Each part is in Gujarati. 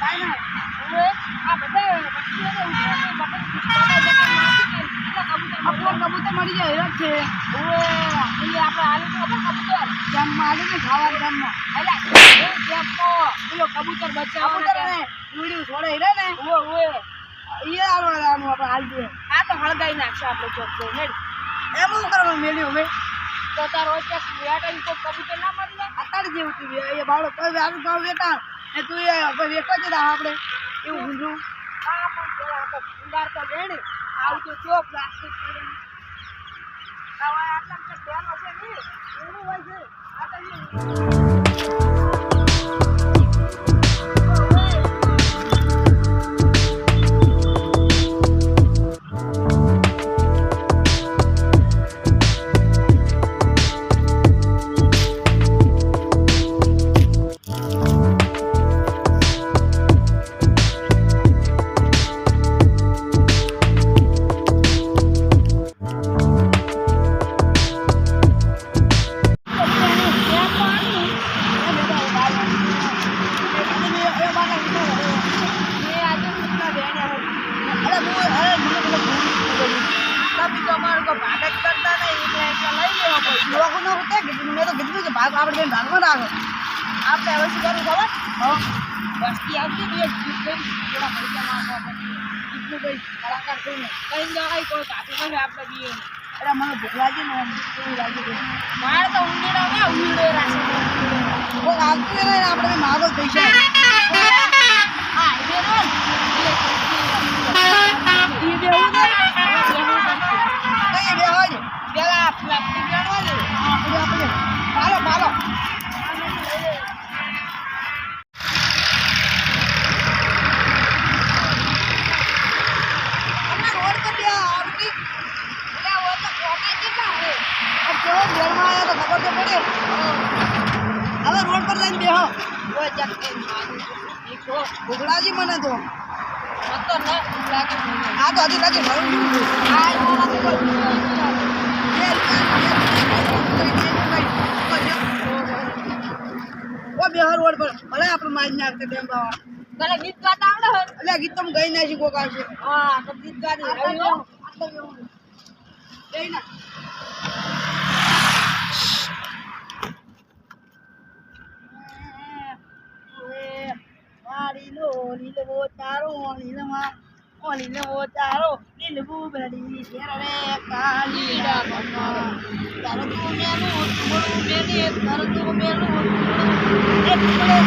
કાઈ ના હવે આ બધા વસ્તુઓને બટન કબૂતર મળી જાય એમ છે. ઓએ એ આપણે આલુ તો કબૂતર ગામમાં આલુ ને ખાવા ગામમાં એલા એ ગામમાં પેલો કબૂતર બચાવવાનો વિડિયો છોડે રે ને ઓએ એ આલવાનું આપણે હાલ દે. આ તો હળગાઈ નાખશે આપણે ચોક તો હેડ એમ હું કરવાનું મેલ્યું હવે તો તારો એક વેટાઈ તો કબૂતર ના મળી જાય અતાર જેવું તું એ બાળો કોઈ આવું ભાવ વેટા એ તું એ વેકો જ દા આપણે એવું ઊંધું આ પણ પેલા તો ઉંગાર તો વેણે આવું તો ચો પ્લાસ્ટિક પડે આવા આટલા કે બેનો છે ને એવું હોય છે આ તો આપણે હવે શું કરવું ખબર વસ્તી આવતી ને ગીત થોડા પૈસા માંગવા પડે ગીતનું કઈ કલાકાર થઈને કઈ જવાય કોઈ કાપી કરે આપણે બી એટલે મને ભૂખ લાગી ને કેવું લાગ્યું મારે તો ઊંઘેડા ના ઊંઘેડો રાખે કોઈ આવતું ને આપણે માગો પૈસા હા એ બેન એ બેવું કઈ બેવા છે પેલા પ્લાસ્ટિક જાણવા છે આપણે પાલો પાલો હવે રોડ પર લઈને બેહો ભૂગળાજી મને તો આ તો હજી કાંઈ બેહો રોડ પર ભલે આપણે મારી નાખતે ડેમ બાવા ગીત ગાતા આવડે એટલે ગીત તો ગઈ નાખી કોક આવશે હા તો ગીત ગાડી ના લીલવો તારો લીલમાં ઓ લીલવો તારો લીલવું બડી શેરે કાલીડા મમ્મા તારો તું મેલું થોડું મેલે તારો તું મેલું એટલે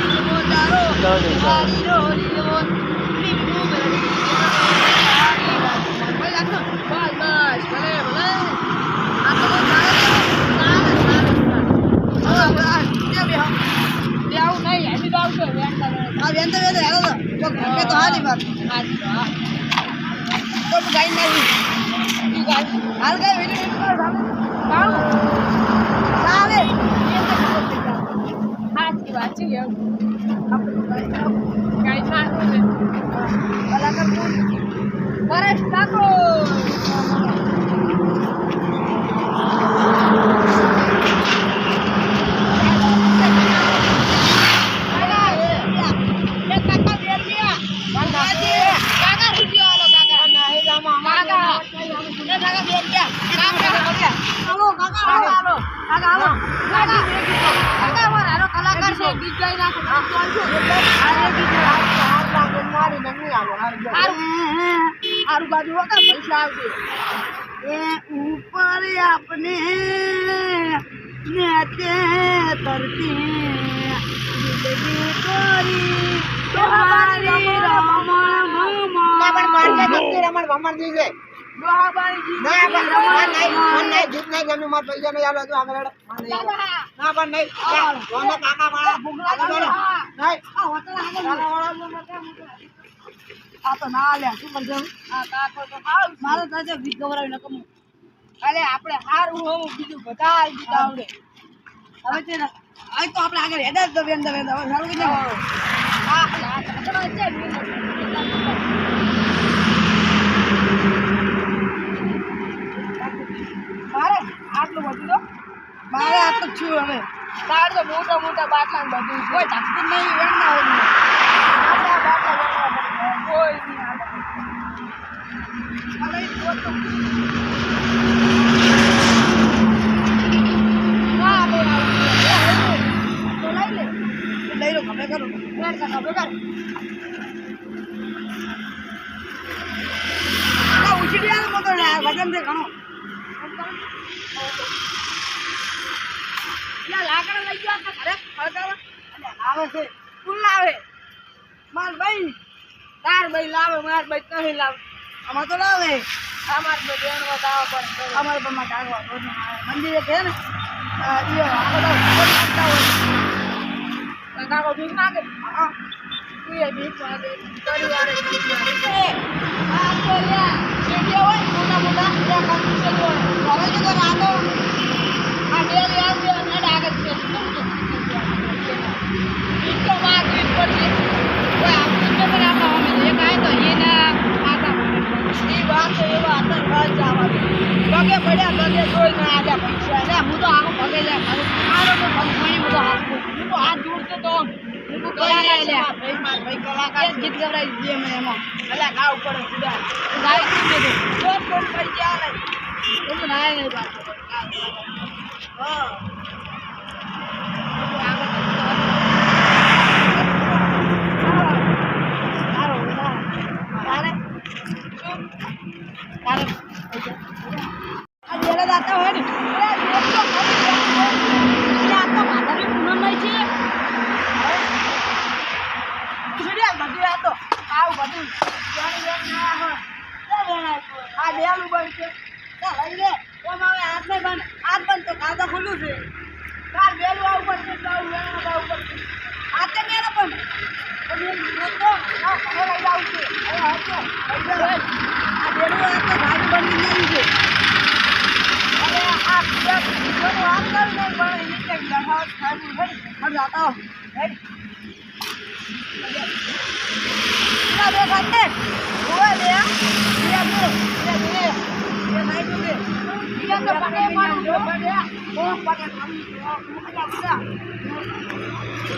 લીલવો તારો લીલવો લીલવું બડી ભાઈ લાગતો બસ ભલે ભલે આ તો ऊपर अपने नेते तरती जिंदगी कोरी तुम्हारी रमण ममा ना पण मार के जिंदगी रमण ममण दी जे दोहाबारी जी ना पण नहीं जीत नहीं गमी मत पैसा नहीं आलो तो આગળ ના પણ નહીં કોને કાકા વાળા ભૂગલા નહીં આ હોટલ આગળ વાળા આ તો ના લે શું કરજો આ કાકો તો મારો તાજે વી ગવરાવી ન કમું અરે આપણે હારું હોવું બીજું બધા ગીત આવડે હવે છે ને આ તો આપણે આગળ હેડા જ વેન હવે સારું કે હા આ છે મારે આટલું બધું તો મારે આટલું છું હવે તાર તો મોટા મોટા બાટલા ને બધું કોઈ ઢાંકતું નહીં વેણના હોય આપણા બાટલા વેણવા કોઈ નહીં આવે લઈ લો ખબર કરો ખબર કર ઉછળી આવે મોટો વજન છે ઘણો લાકડા લઈ ગયો ઘરે આવે છે ફૂલ લાવે માર ભાઈ તાર ભાઈ લાવે માર ભાઈ નહીં લાવે અમાર તો લાવે અમાર તો બેનવા દાવા પર અમાર પર માં ડાગવા રોજ મંદિરે છે ને ઈયો આ બધા કરતા હોય કાકો ભીખ માગે હા ઈ ભીખ માગે પરિવારે આ તો લ્યા જે હોય મોટા મોટા ત્યાં કામ છે હવે તો રાતો આ ડેલી આવજો ને ડાગત છે તો માગી પડી કોઈ આપને તો બરાબર અમે એક આય તો એના માતા ઈ વાત તો એવા હતા ઘર જવા પગે પડ્યા પગે જોઈ ના આજા પૈસા લે હું તો આખો પગે લે મારો તો ભગવાન બધો હાથ હું તો હાથ જોડતો તો હું તો કયા લે ભાઈ માર ભાઈ કલાકાર ગીત ગવરાઈ દે મને એમાં અલા ગાવ પડે સુધા ગાય કી દે કોણ કોણ કરી ગયા લે હું તો નાય નહીં બાત હા जाता है नी आता माता भी पूनम नहीं छे छुड़िया बदी आतो आव बदी जानी लेट ना हो ले लेना आ देलू बन के ता लई ले ओ मावे हाथ में बन हाथ बन तो कादा खुलू छे कार देलू आव पर से जाऊ लेना बाऊ पर आते मेरा बन तो ये तो ना पहले लई जाऊ छे अरे हटो आ देलू आते भाई बन नहीं छे आप जब आप कर नहीं बड़े ये क्या लगा खाली है हम जाता हूं क्या देखते हुए ले ये नहीं दूंगे ये तो पके मार जो पके वो पके हम मजा मजा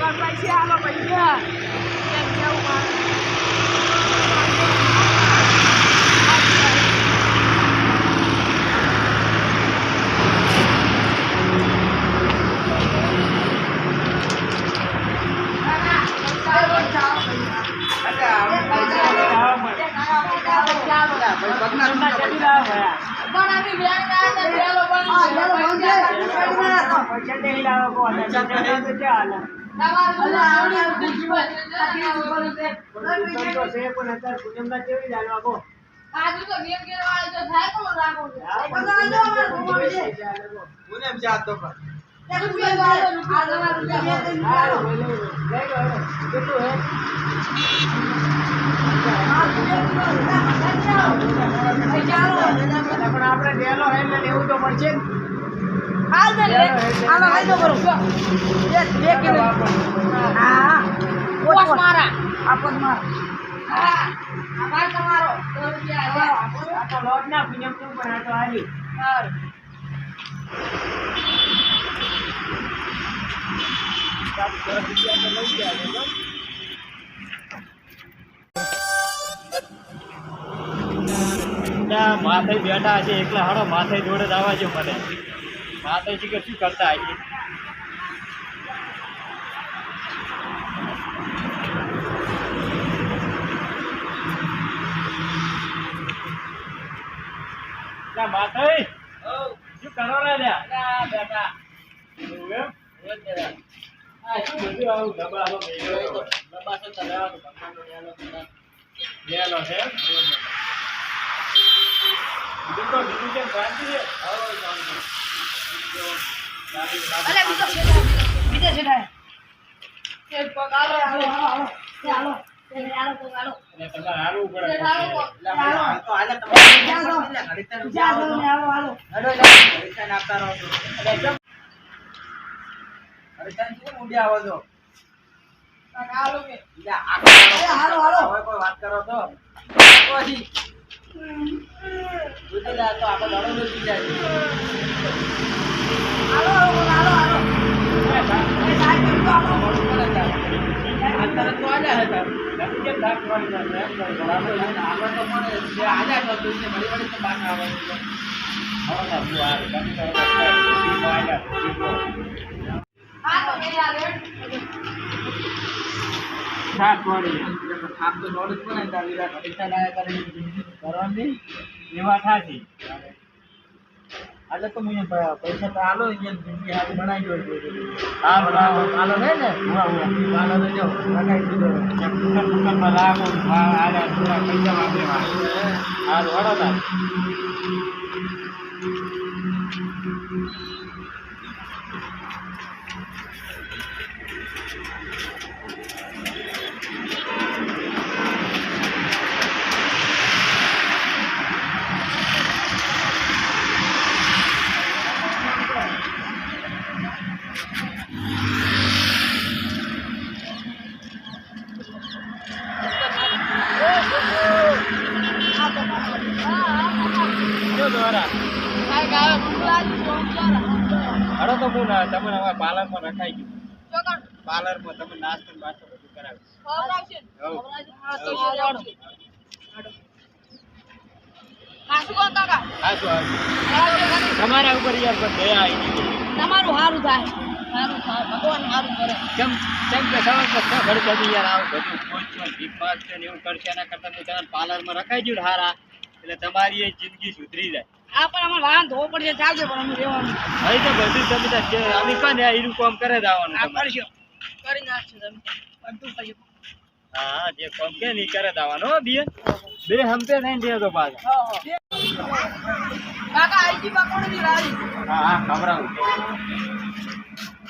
और पैसे आलो भैया ये क्या हुआ આપણે ડેલો એટલે લેવું તો પડશે હાલ દે હાલો લઈ દો કરો એક કિલો હા પોસ મારા આપણ માર હા આભાર તમારો 100 રૂપિયા આ તો લોટ ના પુણ્ય તું પણ આ તો આલી હાર સાત 10 રૂપિયા તો લઈ ગયા માથે બેઠા છે એકલા હાડો માથે જોડે જ આવવા જો મને માથે કે શું કરતા છે માથે શું કરો બેઠા આવું ડબ્બા છે तो डिवीजन शांति है अरे बीजा से है ये पकालो हालो हालो हालो पकालो ने તમારે હાલવું પડે હાલો તો હાલે તમારે ઘડીતા જાઓ હાલો હાલો હડો ઘડીતા નાખતા રહો છો એટલે ઘડીતા શું મુંડી આવો છો હાલો કે હાલો હાલો કોઈ વાત કરો તો પછી ઉતલા તો આપણે લડો લઈ જાય હાલો હાલો હાલો આજે તો મને પૈસા તો આલો જિંદગી હારી બનાવી દો આલો ને આલો ને જો લગાઈ દીધો દુકાનમાં લાગો આલા થોડા પૈસા માંગવા હાલ વડો તા હડો તો હું તમને હવે પાર્લરમાં રખાઈ ગયું પાર્લરમાં તમે નાસ્તો બાસ્તો બધું કરાવીશ તમારા ઉપર યાર પણ દયા આવી તમારું સારું થાય ભગવાન સારું કરે કેમ કેમ કે સવાર ઘડી કદી યાર આવું બધું પહોંચો ભીખ માગશે ને એવું કરશે એના કરતા હું તમે પાર્લરમાં રખાઈ ગયું હારા એટલે તમારી એ જિંદગી સુધરી જાય આ પણ અમારે વાહન ધોવો પડશે ચાલશે પણ અમે રહેવાનું હવે તો બધું તમે અમે કાને એનું કામ કરે જવાનું કરશો કરી નાખશો તમે બધું કરી હા જે કામ કે નહીં કરે જવાનું હો બે હમતે નહીં દે તો પાછા કાકા આઈજી પકોડી લાવી હા ખબરાવું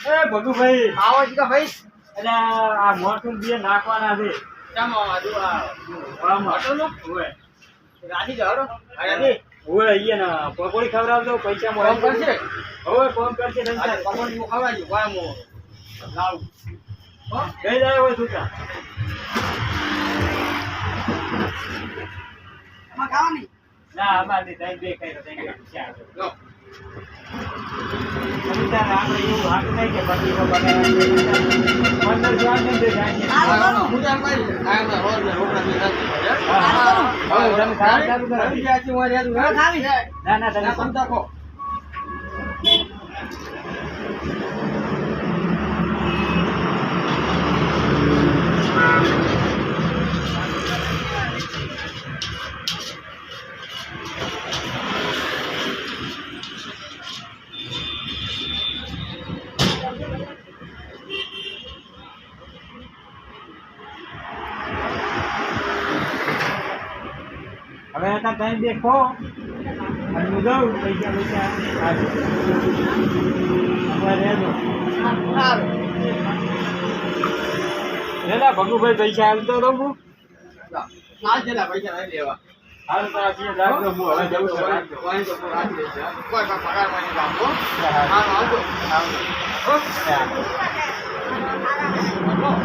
એ ભગુભાઈ આવો છે કે ભાઈ એટલે આ મોટું બે નાખવાના છે કેમ આજુ આ મોટું હોય રાજી જાડો રાજી ઓય અહીંયા ના પકોડી ખવડાવજો પૈસા મો ફોન કરશે ઓય ફોન કરશે પકોડી મો ખવડાવજો વાય મો લાવ હો ગઈ જાય ઓય સુતા માં ખાવાની ના અમારી દઈ બે કઈ તો દઈ ચાર લો અમિતા આપણે એવું હાથ નહીં કે પછી કો બનાવવાનું અંદર જોવા નહીં દે જાય હા મુજા ભાઈ કાયમ રોજ રોકડા દે હા હવે તમે ખાવા ચાલુ કરો આવી જાય છે મારી યાદ ખાવી ના ના તમે સમતા કો હવે आता टाइम देखो અને હું જાઉં પૈસા પૈસા રહેજો સારું લેલા ભગુભાઈ પૈસા આવતો તો હું ના જેલા પૈસા નહીં લેવા હાલ તો આપણે રાખજો હું હવે જઉં છું કોઈ તો રાખી દેજો કોઈ પગાર મને આપો હા આવજો હો